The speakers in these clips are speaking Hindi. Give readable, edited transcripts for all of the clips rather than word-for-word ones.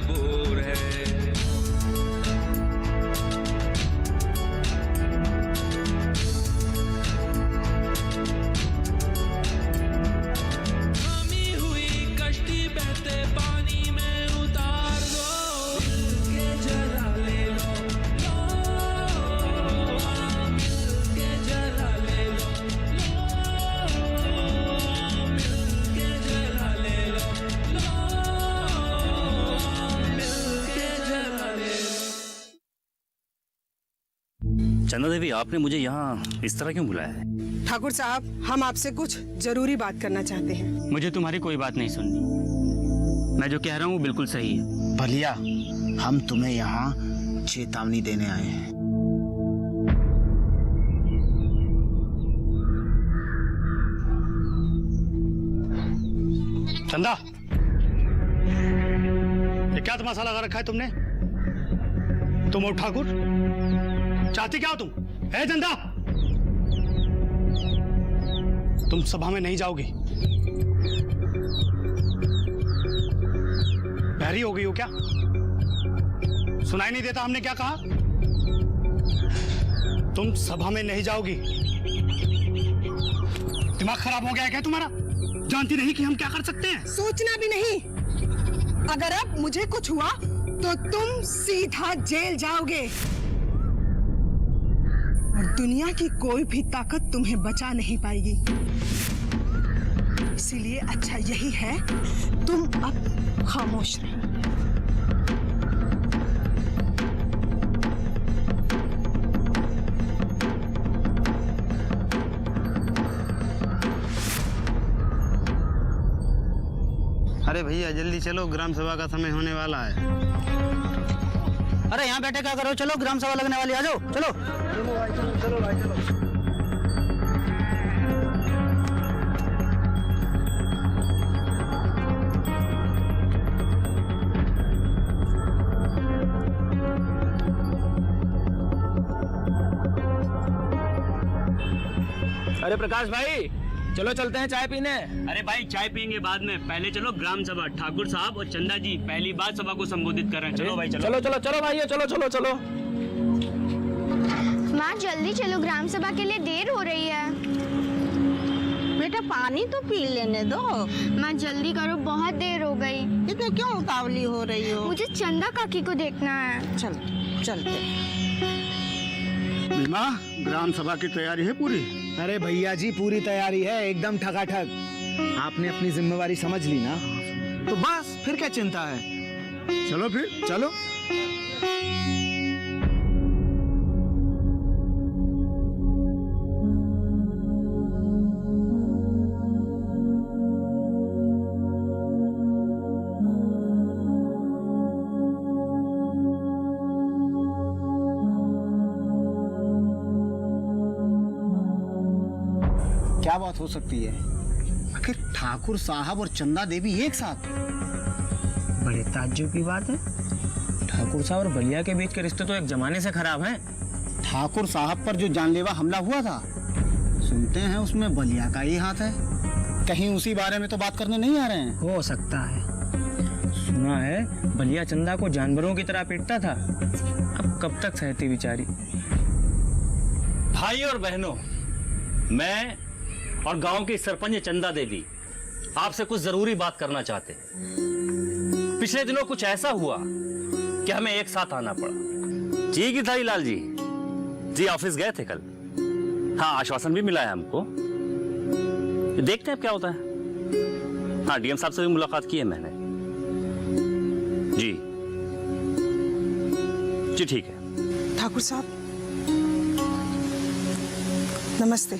मजबूर है। थमी हुई कश्ती बहते पानी में उतार दो, मिल के जरा ले लो, मिल के जरा ले लो, मिल के जरा ले लो, मिल के जरा ले लो। चंदा देवी, आपने मुझे यहाँ इस तरह क्यों बुलाया है? ठाकुर साहब, हम आपसे कुछ जरूरी बात करना चाहते हैं। मुझे तुम्हारी कोई बात नहीं सुननी। मैं जो कह रहा हूँ वो बिल्कुल सही है। भलिया, हम तुम्हें यहाँ चेतावनी देने आए हैं। चंदा, ये क्या तमाशा लगा रखा है तुमने? तुम और ठाकुर चाहती क्या हो तुम? है चंदा, तुम सभा में नहीं जाओगी। बहरी हो गई हो क्या? सुनाई नहीं देता हमने क्या कहा? तुम सभा में नहीं जाओगी। दिमाग खराब हो गया है क्या तुम्हारा? जानती नहीं कि हम क्या कर सकते हैं? सोचना भी नहीं। अगर अब मुझे कुछ हुआ तो तुम सीधा जेल जाओगे और दुनिया की कोई भी ताकत तुम्हें बचा नहीं पाएगी। इसीलिए अच्छा यही है तुम अब खामोश रहो। अरे भैया जल्दी चलो, ग्राम सभा का समय होने वाला है। अरे यहाँ बैठे क्या करो? चलो, ग्राम सभा लगने वाली, आ जाओ। चलो चलो भाई चलो। अरे प्रकाश भाई, चलो चलते हैं चाय पीने। अरे भाई, चाय पियेंगे बाद में, पहले चलो ग्राम सभा। ठाकुर साहब और चंदा जी पहली बार सभा को संबोधित कर रहे हैं। चलो भाई चलो। चलो चलो चलो भाई, चलो चलो चलो। माँ जल्दी चलो, ग्राम सभा के लिए देर हो रही है। बेटा पानी तो पी लेने दो। माँ जल्दी करो, बहुत देर हो गई। इतने क्यों उतावली हो रही हो? मुझे चंदा काकी को देखना है। चल चलते। बीमा, ग्राम सभा की तैयारी है पूरी? अरे भैया जी, पूरी तैयारी है, एकदम ठगाठग। आपने अपनी जिम्मेवारी समझ ली ना, तो बस फिर क्या चिंता है। चलो फिर चलो। क्या बात हो सकती है? आखिर ठाकुर साहब और चंदा देवी एक साथ? बड़े ताज्जुब की बात है। ठाकुर साहब और बलिया के बीच के रिश्ते तो एक जमाने से खराब हैं। ठाकुर साहब पर जो जानलेवा हमला हुआ था, सुनते हैं उसमें बलिया का ही हाथ है। कहीं उसी बारे में तो बात करने नहीं आ रहे हैं? हो सकता है। सुना है बलिया चंदा को जानवरों की तरह पीटता था। अब कब तक सहती बेचारी। भाई और बहनों, मैं और गांव की सरपंच चंदा देवी आपसे कुछ जरूरी बात करना चाहते हैं। पिछले दिनों कुछ ऐसा हुआ कि हमें एक साथ आना पड़ा। जी गिरधारी लाल जी, जी ऑफिस गए थे कल। हाँ, आश्वासन भी मिला है हमको। देखते हैं क्या होता है। हाँ, डीएम साहब से भी मुलाकात की है मैंने। जी जी ठीक है। ठाकुर साहब नमस्ते।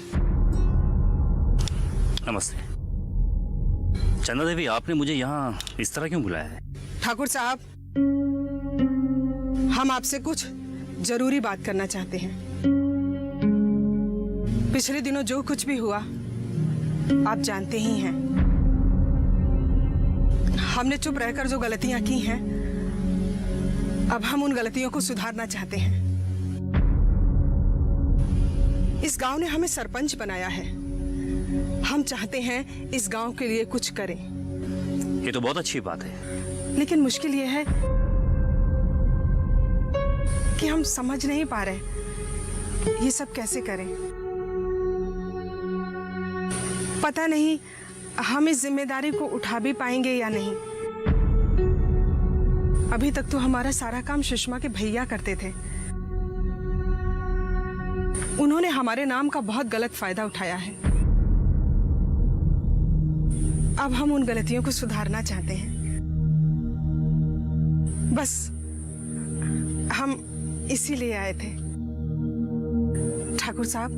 नमस्ते। चंदा देवी, आपने मुझे यहाँ इस तरह क्यों बुलाया है? ठाकुर साहब, हम आपसे कुछ जरूरी बात करना चाहते हैं। पिछले दिनों जो कुछ भी हुआ आप जानते ही हैं। हमने चुप रहकर जो गलतियां की हैं, अब हम उन गलतियों को सुधारना चाहते हैं। इस गांव ने हमें सरपंच बनाया है। हम चाहते हैं इस गांव के लिए कुछ करें। ये तो बहुत अच्छी बात है। लेकिन मुश्किल यह है कि हम समझ नहीं पा रहे ये सब कैसे करें। पता नहीं हम इस जिम्मेदारी को उठा भी पाएंगे या नहीं। अभी तक तो हमारा सारा काम सुषमा के भैया करते थे। उन्होंने हमारे नाम का बहुत गलत फायदा उठाया है। अब हम उन गलतियों को सुधारना चाहते हैं। बस हम इसीलिए आए थे। ठाकुर साहब,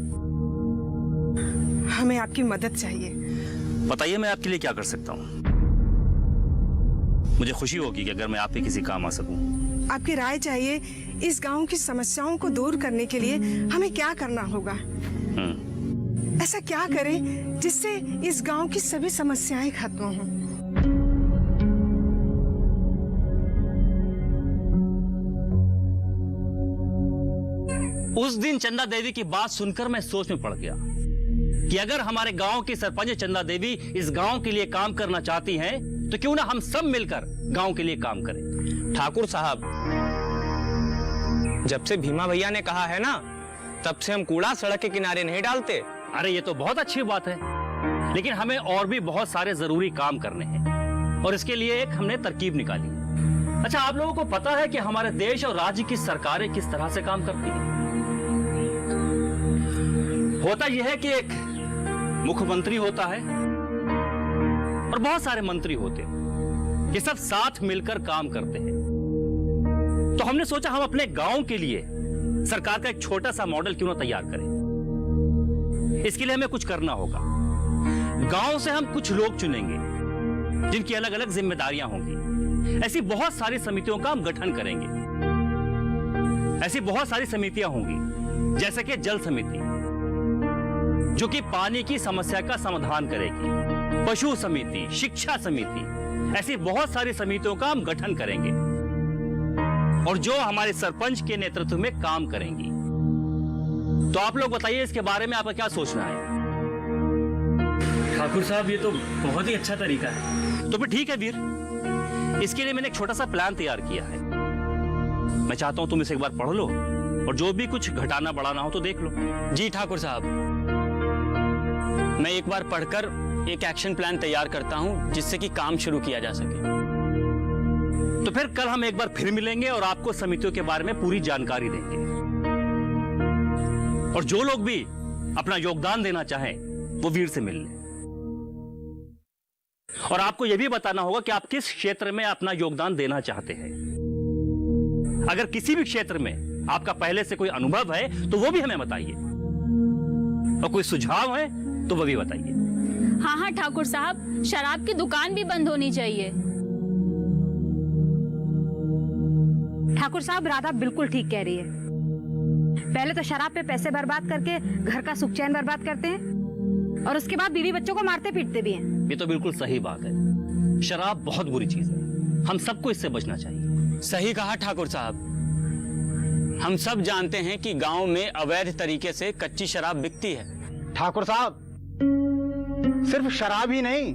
हमें आपकी मदद चाहिए। बताइए मैं आपके लिए क्या कर सकता हूँ। मुझे खुशी होगी कि अगर मैं आपके किसी काम आ सकूं। आपकी राय चाहिए इस गांव की समस्याओं को दूर करने के लिए हमें क्या करना होगा। ऐसा क्या करें जिससे इस गांव की सभी समस्याएं खत्म हों। उस दिन चंदा देवी की बात सुनकर मैं सोच में पड़ गया कि अगर हमारे गांव की सरपंच चंदा देवी इस गांव के लिए काम करना चाहती हैं, तो क्यों ना हम सब मिलकर गांव के लिए काम करें। ठाकुर साहब, जब से भीमा भैया ने कहा है ना, तब से हम कूड़ा सड़क के किनारे नहीं डालते। अरे ये तो बहुत अच्छी बात है, लेकिन हमें और भी बहुत सारे जरूरी काम करने हैं और इसके लिए एक हमने तरकीब निकाली। अच्छा, आप लोगों को पता है कि हमारे देश और राज्य की सरकारें किस तरह से काम करती हैं? होता यह है कि एक मुख्यमंत्री होता है और बहुत सारे मंत्री होते हैं। ये सब साथ मिलकर काम करते हैं। तो हमने सोचा हम अपने गांव के लिए सरकार का एक छोटा सा मॉडल क्यों ना तैयार करें। इसके लिए हमें कुछ करना होगा। गांव से हम कुछ लोग चुनेंगे जिनकी अलग अलग जिम्मेदारियां होंगी। ऐसी बहुत सारी समितियों का हम गठन करेंगे। ऐसी बहुत सारी समितियां होंगी, जैसे कि जल समिति जो कि पानी की समस्या का समाधान करेगी, पशु समिति, शिक्षा समिति, ऐसी बहुत सारी समितियों का हम गठन करेंगे और जो हमारे सरपंच के नेतृत्व में काम करेंगी। तो आप लोग बताइए इसके बारे में आपका क्या सोचना है। ठाकुर साहब, ये तो बहुत ही अच्छा तरीका है। तो फिर ठीक है वीर, इसके लिए मैंने एक छोटा सा प्लान तैयार किया है। मैं चाहता हूं तुम इसे एक बार पढ़ लो और जो भी कुछ घटाना बढ़ाना हो तो देख लो। जी ठाकुर साहब, मैं एक बार पढ़कर एक एक्शन प्लान तैयार करता हूं जिससे कि काम शुरू किया जा सके। तो फिर कल हम एक बार फिर मिलेंगे और आपको समितियों के बारे में पूरी जानकारी देंगे। और जो लोग भी अपना योगदान देना चाहें वो वीर से मिल लें। और आपको यह भी बताना होगा कि आप किस क्षेत्र में अपना योगदान देना चाहते हैं। अगर किसी भी क्षेत्र में आपका पहले से कोई अनुभव है तो वो भी हमें बताइए, और कोई सुझाव है तो वो भी बताइए। हाँ हाँ ठाकुर साहब, शराब की दुकान भी बंद होनी चाहिए। ठाकुर साहब, राधा बिल्कुल ठीक कह रही है। पहले तो शराब पे पैसे बर्बाद करके घर का सुख चैन बर्बाद करते हैं और उसके बाद बीवी बच्चों को मारते पीटते भी हैं। ये तो बिल्कुल सही बात है। शराब बहुत बुरी चीज है, हम सबको इससे बचना चाहिए। सही कहा ठाकुर साहब। हम सब जानते हैं कि गांव में अवैध तरीके से कच्ची शराब बिकती है। ठाकुर साहब, सिर्फ शराब ही नहीं,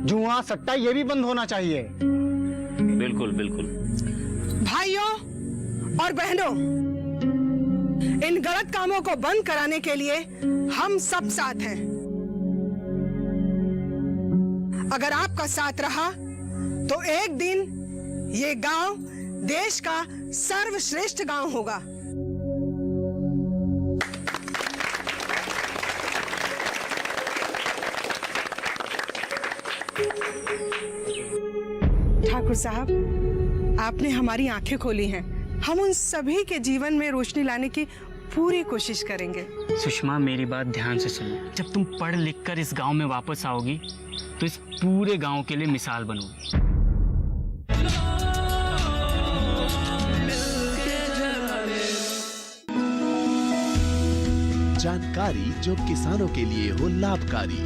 जुआ सट्टा ये भी बंद होना चाहिए। बिल्कुल बिल्कुल। भाइयों और बहनों, इन गलत कामों को बंद कराने के लिए हम सब साथ हैं। अगर आपका साथ रहा तो एक दिन ये गांव देश का सर्वश्रेष्ठ गांव होगा। ठाकुर साहब, आपने हमारी आंखें खोली हैं। हम उन सभी के जीवन में रोशनी लाने की पूरी कोशिश करेंगे। सुषमा, मेरी बात ध्यान से सुनो। जब तुम पढ़ लिख कर इस गांव में वापस आओगी तो इस पूरे गांव के लिए मिसाल बनोगी। जानकारी जो किसानों के लिए हो लाभकारी,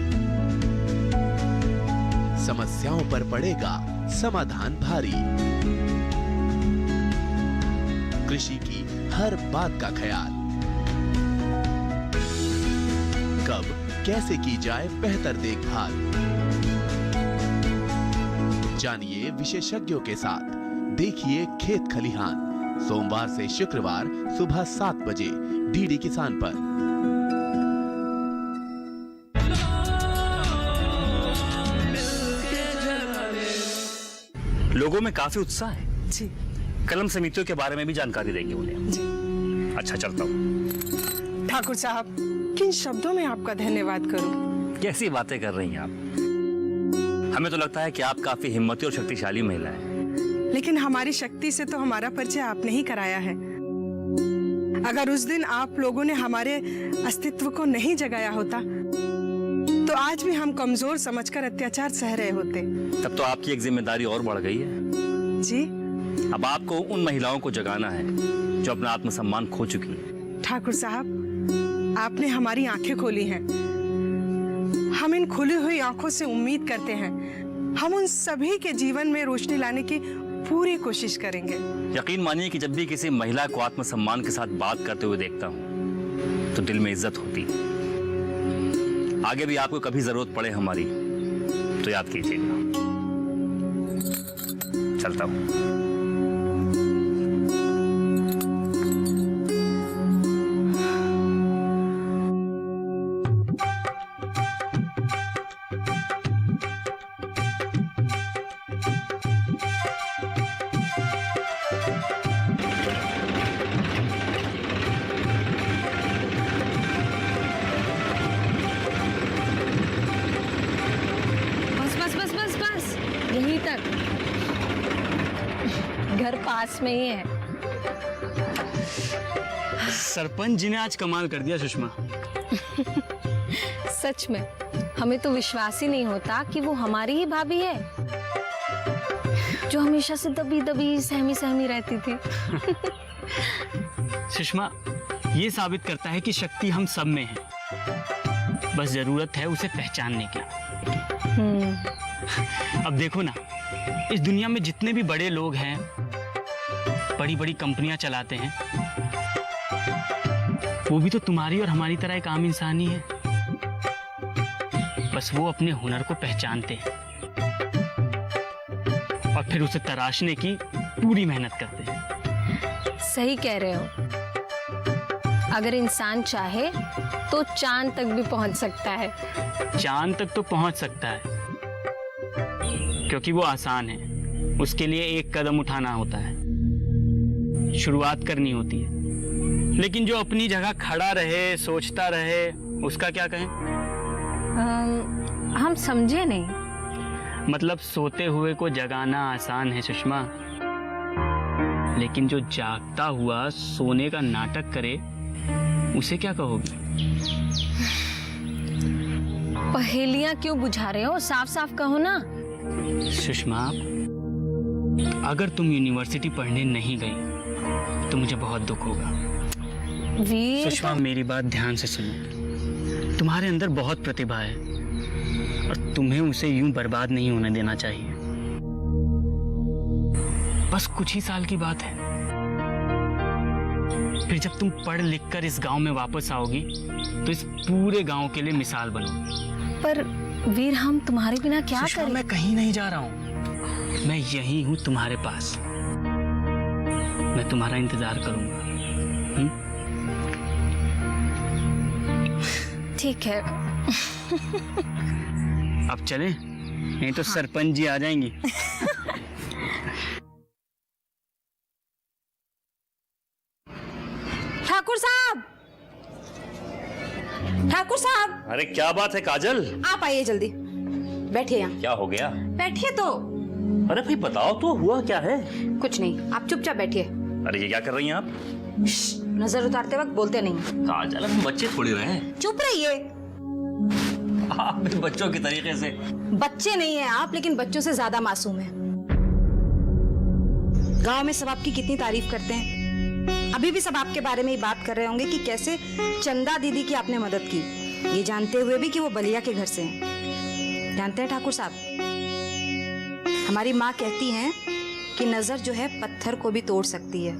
समस्याओं पर पड़ेगा समाधान भारी, कृषि की हर बात का ख्याल, कब कैसे की जाए बेहतर देखभाल, जानिए विशेषज्ञों के साथ। देखिए खेत खलिहान सोमवार से शुक्रवार सुबह 7 बजे डीडी किसान पर। लोगों में काफी उत्साह है। जी कलम समितियों के बारे में भी जानकारी देंगे उन्हें। जी। अच्छा, चलता हूँ। ठाकुर साहब, किन शब्दों में आपका धन्यवाद करूं? कैसी बातें कर रही हैं आप? हमें तो लगता है कि आप काफी हिम्मती और शक्तिशाली महिला हैं। लेकिन हमारी शक्ति से तो हमारा परिचय आपने ही कराया है। अगर उस दिन आप लोगों ने हमारे अस्तित्व को नहीं जगाया होता तो आज भी हम कमजोर समझकर अत्याचार सह रहे होते। तब तो आपकी एक जिम्मेदारी और बढ़ गई है। जी। अब आपको उन महिलाओं को जगाना है जो अपना आत्मसम्मान खो चुकी हैं। ठाकुर साहब, आपने हमारी आंखें खोली हैं। हम इन खुली हुई आंखों से उम्मीद करते हैं हम उन सभी के जीवन में रोशनी लाने की पूरी कोशिश करेंगे। यकीन मानिए कि जब भी किसी महिला को आत्मसम्मान के साथ बात करते हुए देखता हूँ तो दिल में इज्जत होती है। आगे भी आपको कभी जरूरत पड़े हमारी तो याद कीजिएगा। चलता हूँ। यहीं तक, घर पास में ही है। सरपंच जी ने आज कमाल कर दिया सुषमा। सच में हमें तो विश्वास ही नहीं होता कि वो हमारी ही भाभी है जो हमेशा से दबी दबी सहमी सहमी रहती थी। सुषमा, ये साबित करता है कि शक्ति हम सब में है, बस जरूरत है उसे पहचानने की। अब देखो ना, इस दुनिया में जितने भी बड़े लोग हैं, बड़ी बड़ी कंपनियां चलाते हैं, वो भी तो तुम्हारी और हमारी तरह एक आम इंसान ही है। बस वो अपने हुनर को पहचानते हैं और फिर उसे तराशने की पूरी मेहनत करते हैं। सही कह रहे हो। अगर इंसान चाहे तो चांद तक भी पहुंच सकता है। चांद तक तो पहुंच सकता है क्योंकि वो आसान है। उसके लिए एक कदम उठाना होता है, शुरुआत करनी होती है। लेकिन जो अपनी जगह खड़ा रहे, सोचता रहे, उसका क्या कहें? हम समझे नहीं। मतलब सोते हुए को जगाना आसान है सुषमा, लेकिन जो जागता हुआ सोने का नाटक करे उसे क्या कहोगी? पहेलियां क्यों बुझा रहे हो? साफ साफ कहो ना। सुषमा, अगर तुम यूनिवर्सिटी पढ़ने नहीं गई तो मुझे बहुत दुख होगा। वीर, सुषमा, मेरी बात ध्यान से सुनो। तुम्हारे अंदर बहुत प्रतिभा है और तुम्हें उसे यूं बर्बाद नहीं होने देना चाहिए। बस कुछ ही साल की बात है, फिर जब तुम पढ़ लिख कर इस गांव में वापस आओगी तो इस पूरे गांव के लिए मिसाल बनोगी। पर वीर, हम तुम्हारे बिना क्या करें? मैं कहीं नहीं जा रहा हूँ, मैं यही हूँ तुम्हारे पास। मैं तुम्हारा इंतजार करूंगा। ठीक है। अब चलें? नहीं तो सरपंच जी आ जाएंगी। ठाकुर साहब, ठाकुर साहब, अरे क्या बात है काजल? आप आइए जल्दी, बैठिए यहाँ। क्या हो गया? बैठिए तो। अरे भाई बताओ तो, हुआ क्या है? कुछ नहीं, आप चुपचाप बैठिए। अरे ये क्या कर रही हैं आप? नजर उतारते वक्त बोलते नहीं। काजल, हम बच्चे थोड़ी रहे हैं। चुप रहिए। आप भी बच्चों के तरीके से। बच्चे नहीं है आप, लेकिन बच्चों से ज्यादा मासूम है। गांव में सब आपकी कितनी तारीफ करते हैं। अभी भी सब आपके बारे में ही बात कर रहे होंगे कि कैसे चंदा दीदी की आपने मदद की, ये जानते हुए भी कि वो बलिया के घर से हैं। जानते हैं ठाकुर साहब, हमारी माँ कहती हैं कि नजर जो है पत्थर को भी तोड़ सकती है,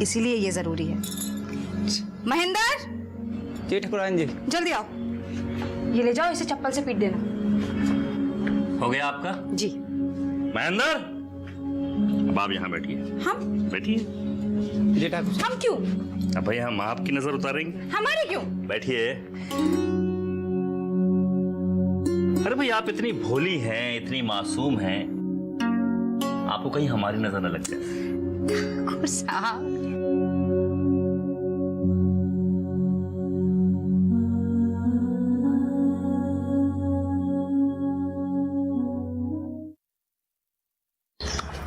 इसीलिए ये जरूरी है। महेंद्र जी ठाकुराइन जी। जल्दी आओ, ये ले जाओ, इसे चप्पल से पीट देना। हो गया आपका? जी। महेंद्र, अब आप यहाँ बैठिए। हम? बैठिए। जी ठाकुर साहब। हम क्यों? अब भाई हम आपकी नजर उतारेंगे। हमारे क्यों? बैठिए। अरे भाई आप इतनी भोली हैं, इतनी मासूम हैं, आपको कहीं हमारी नजर न लग जाए। ठाकुर साहब।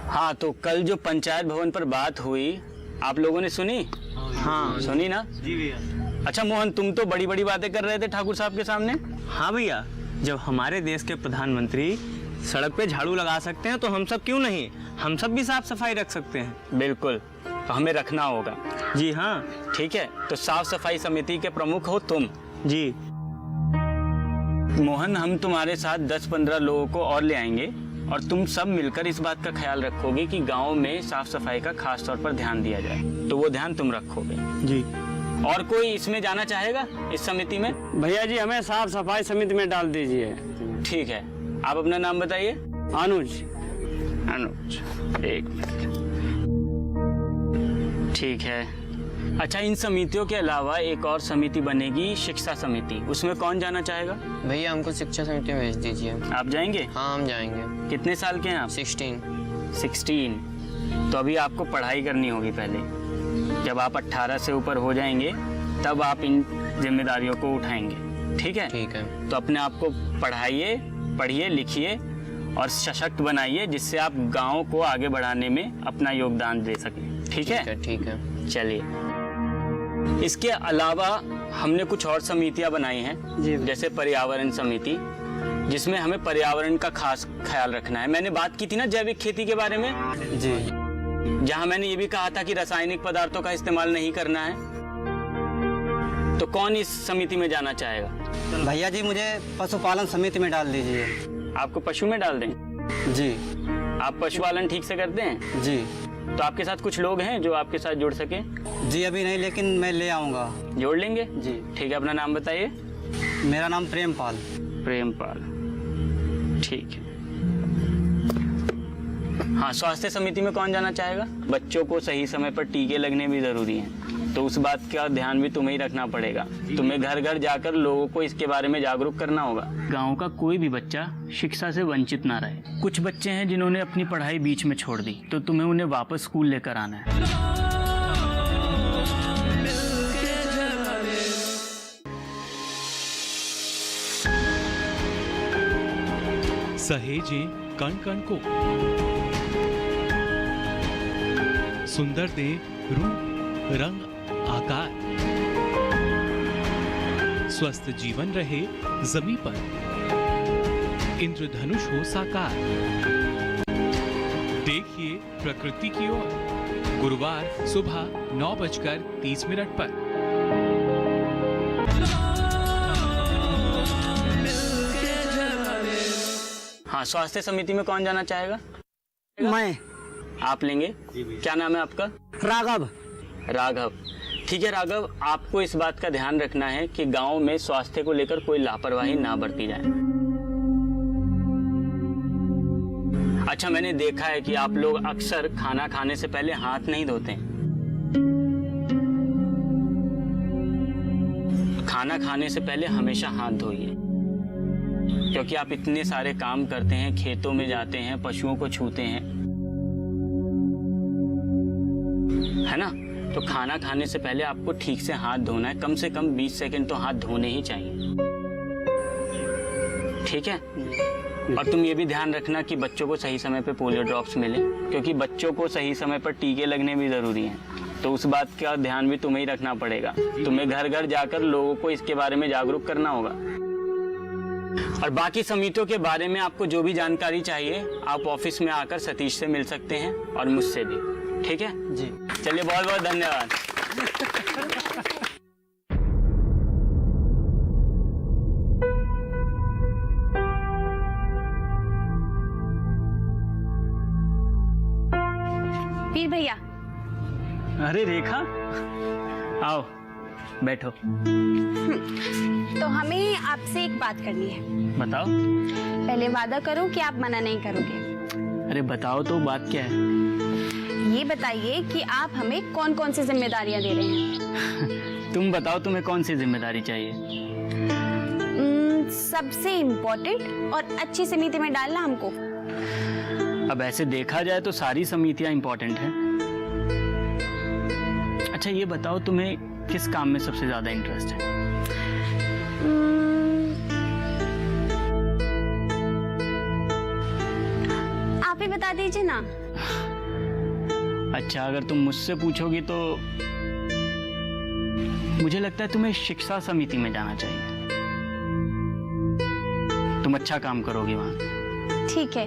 हाँ, तो कल जो पंचायत भवन पर बात हुई आप लोगों ने सुनी? हाँ सुनी ना? जी भैया। अच्छा मोहन, तुम तो बड़ी बड़ी बातें कर रहे थे ठाकुर साहब के सामने। हाँ भैया, जब हमारे देश के प्रधानमंत्री सड़क पे झाड़ू लगा सकते हैं तो हम सब क्यों नहीं? हम सब भी साफ सफाई रख सकते हैं। बिल्कुल, तो हमें रखना होगा। जी हाँ। ठीक है, तो साफ सफाई समिति के प्रमुख हो तुम। जी। मोहन, हम तुम्हारे साथ 10-15 लोगों को और ले आएंगे और तुम सब मिलकर इस बात का ख्याल रखोगे कि गांव में साफ सफाई का खास तौर पर ध्यान दिया जाए। तो वो ध्यान तुम रखोगे। जी। और कोई इसमें जाना चाहेगा इस समिति में? भैया जी, हमें साफ सफाई समिति में डाल दीजिए। ठीक है, आप अपना नाम बताइए। अनुज। अनुज, एक मिनट। ठीक है। अच्छा, इन समितियों के अलावा एक और समिति बनेगी, शिक्षा समिति। उसमें कौन जाना चाहेगा? भैया हमको शिक्षा समिति में भेज दीजिए। आप जाएंगे? हाँ हम जाएंगे। कितने साल के हैं आप? 16। तो अभी आपको पढ़ाई करनी होगी पहले। जब आप 18 से ऊपर हो जाएंगे तब आप इन जिम्मेदारियों को उठाएंगे। ठीक है? ठीक है। तो अपने आप को पढ़ाइए, पढ़िए, लिखिए और सशक्त बनाइए, जिससे आप गांव को आगे बढ़ाने में अपना योगदान दे सकें। ठीक है? ठीक है। चलिए। इसके अलावा हमने कुछ और समितियां बनाई हैं, जैसे पर्यावरण समिति, जिसमें हमें पर्यावरण का खास ख्याल रखना है। मैंने बात की थी ना जैविक खेती के बारे में जी, जहां मैंने ये भी कहा था कि रासायनिक पदार्थों का इस्तेमाल नहीं करना है। तो कौन इस समिति में जाना चाहेगा? भैया जी, मुझे पशुपालन समिति में डाल दीजिए। आपको पशु में डाल दें? जी। आप पशुपालन ठीक से करते हैं? जी। तो आपके साथ कुछ लोग हैं जो आपके साथ जुड़ सके? जी अभी नहीं, लेकिन मैं ले आऊँगा। जोड़ लेंगे? जी। ठीक है, अपना नाम बताइए। मेरा नाम प्रेमपाल। प्रेमपाल, ठीक है। हाँ, स्वास्थ्य समिति में कौन जाना चाहेगा? बच्चों को सही समय पर टीके लगने भी जरूरी हैं, तो उस बात का ध्यान भी तुम्हें ही रखना पड़ेगा। तुम्हें घर घर जाकर लोगों को इसके बारे में जागरूक करना होगा। गांव का कोई भी बच्चा शिक्षा से वंचित ना रहे। कुछ बच्चे हैं जिन्होंने अपनी पढ़ाई बीच में छोड़ दी, तो तुम्हें उन्हें वापस स्कूल लेकर आना है। सहेजें कण कण को, सुंदर दे रूप रंग आकार, स्वस्थ जीवन रहे जमी पर, इंद्रधनुष हो साकार। देखिए प्रकृति की ओर, गुरुवार सुबह 9:30 पर। हाँ, स्वास्थ्य समिति में कौन जाना चाहेगा? मैं। आप लेंगे? क्या नाम है आपका? राघव। राघव, ठीक है राघव, आपको इस बात का ध्यान रखना है कि गांव में स्वास्थ्य को लेकर कोई लापरवाही ना बरती जाए। अच्छा, मैंने देखा है कि आप लोग अक्सर खाना खाने से पहले हाथ नहीं धोते हैं। खाना खाने से पहले हमेशा हाथ धोइए, क्योंकि आप इतने सारे काम करते हैं, खेतों में जाते हैं, पशुओं को छूते हैं, है ना? तो खाना खाने से पहले आपको ठीक से हाथ धोना है। कम से कम 20 सेकंड तो हाथ धोने ही चाहिए। ठीक है? और तुम ये भी ध्यान रखना कि बच्चों को सही समय पे पोलियो ड्रॉप्स मिले, क्योंकि बच्चों को सही समय पर टीके लगने भी जरूरी हैं। तो उस बात का ध्यान भी तुम्हें ही रखना पड़ेगा। तुम्हें घर घर जाकर लोगों को इसके बारे में जागरूक करना होगा। और बाकी समितियों के बारे में आपको जो भी जानकारी चाहिए, आप ऑफिस में आकर सतीश से मिल सकते हैं और मुझसे भी। ठीक है जी? चलिए, बहुत बहुत धन्यवाद। वीर भैया। अरे रेखा, आओ। बैठो। तो हमें आपसे एक बात करनी है। बताओ। पहले वादा करो कि आप मना नहीं करोगे। अरे बताओ तो, बात क्या है? ये बताइए कि आप हमें कौन कौन सी जिम्मेदारियां दे रहे हैं। तुम बताओ, तुम्हें कौन सी जिम्मेदारी चाहिए? सबसे इम्पोर्टेंट और अच्छी समिति में डालना हमको। अब ऐसे देखा जाए तो सारी समितियां इम्पोर्टेंट हैं। अच्छा ये बताओ, तुम्हें किस काम में सबसे ज्यादा इंटरेस्ट है? आप ही बता दीजिए ना। अच्छा, अगर तुम मुझसे पूछोगी तो मुझे लगता है तुम्हें शिक्षा समिति में जाना चाहिए। तुम अच्छा काम करोगी वहां। ठीक है,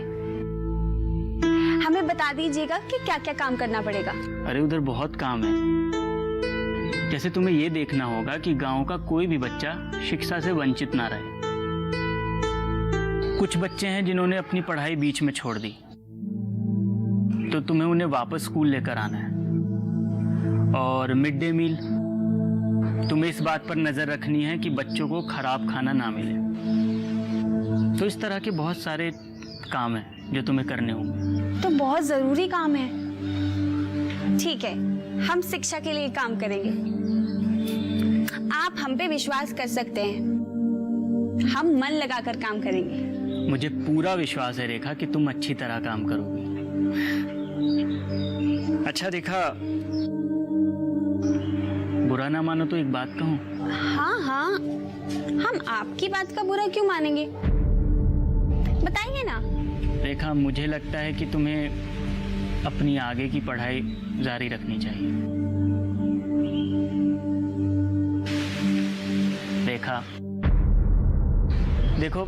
हमें बता दीजिएगा कि क्या क्या काम करना पड़ेगा। अरे उधर बहुत काम है। जैसे तुम्हें ये देखना होगा कि गांव का कोई भी बच्चा शिक्षा से वंचित ना रहे। कुछ बच्चे हैं जिन्होंने अपनी पढ़ाई बीच में छोड़ दी, तो तुम्हें उन्हें वापस स्कूल लेकर आना है। और मिड डे मील, तुम्हें इस बात पर नजर रखनी है कि बच्चों को खराब खाना ना मिले। तो इस तरह के बहुत सारे काम हैं जो तुम्हें करने होंगे। तो बहुत जरूरी काम है। ठीक है, हम शिक्षा के लिए काम करेंगे। आप हम पे विश्वास कर सकते हैं। हम मन लगाकर काम करेंगे। मुझे पूरा विश्वास है रेखा कि तुम अच्छी तरह काम करोगी। अच्छा रेखा, बुरा ना मानो तो एक बात कहूं। हाँ हाँ, हम आपकी बात का बुरा क्यों मानेंगे, बताइए ना। रेखा, मुझे लगता है कि तुम्हें अपनी आगे की पढ़ाई जारी रखनी चाहिए। रेखा देखो,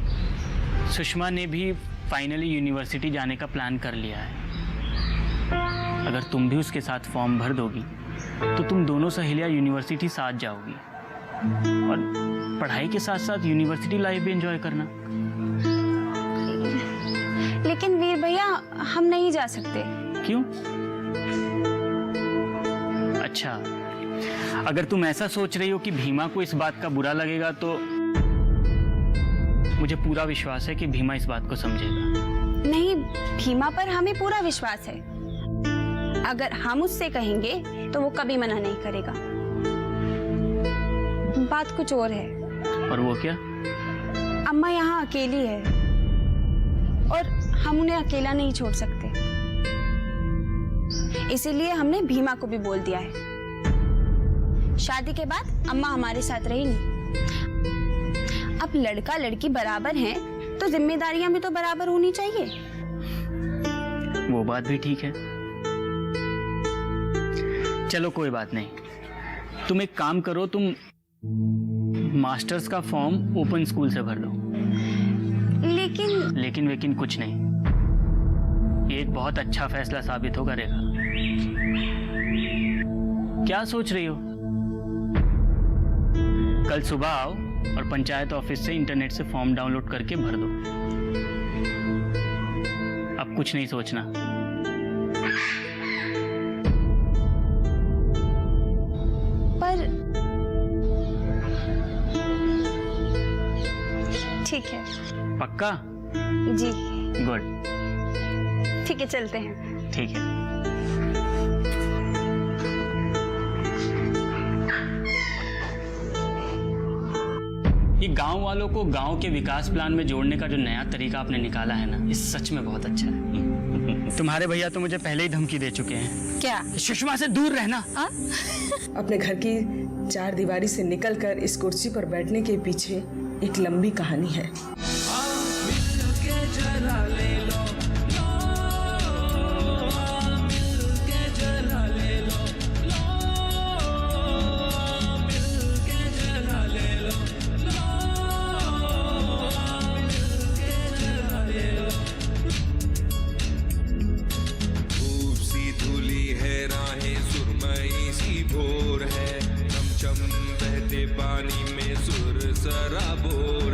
सुषमा ने भी फाइनली यूनिवर्सिटी जाने का प्लान कर लिया है। अगर तुम भी उसके साथ फॉर्म भर दोगी तो तुम दोनों सहेलियां यूनिवर्सिटी साथ जाओगी और पढ़ाई के साथ साथ यूनिवर्सिटी लाइफ भी एंजॉय करना। लेकिन वीर भैया, हम नहीं जा सकते। क्यों? अच्छा, अगर तुम ऐसा सोच रही हो कि भीमा को इस बात का बुरा लगेगा तो मुझे पूरा विश्वास है कि भीमा इस बात को समझेगा। नहीं, भीमा पर हमें पूरा विश्वास है। अगर हम उससे कहेंगे तो वो कभी मना नहीं करेगा। बात कुछ और है। और वो क्या? अम्मा यहाँ अकेली है और हम उन्हें अकेला नहीं छोड़ सकते। इसीलिए हमने भीमा को भी बोल दिया है। शादी के बाद अम्मा हमारे साथ रहेंगी। अब लड़का लड़की बराबर हैं, तो जिम्मेदारियां भी तो बराबर होनी चाहिए। वो बात भी ठीक है। चलो कोई बात नहीं, तुम एक काम करो, तुम मास्टर्स का फॉर्म ओपन स्कूल से भर दो। लेकिन कुछ नहीं, ये एक बहुत अच्छा फैसला साबित होगा रेखा। क्या सोच रही हो? कल सुबह आओ और पंचायत ऑफिस से इंटरनेट से फॉर्म डाउनलोड करके भर दो। अब कुछ नहीं सोचना। पर ठीक है। पक्का? जी। गुड। ठीक है, चलते हैं। ठीक है। ये गांव वालों को गांव के विकास प्लान में जोड़ने का जो नया तरीका आपने निकाला है ना, ये सच में बहुत अच्छा है। तुम्हारे भैया तो मुझे पहले ही धमकी दे चुके हैं। क्या? सुषमा से दूर रहना। अपने घर की चार दीवारी से निकलकर इस कुर्सी पर बैठने के पीछे एक लंबी कहानी है। पानी में सुर सराबोर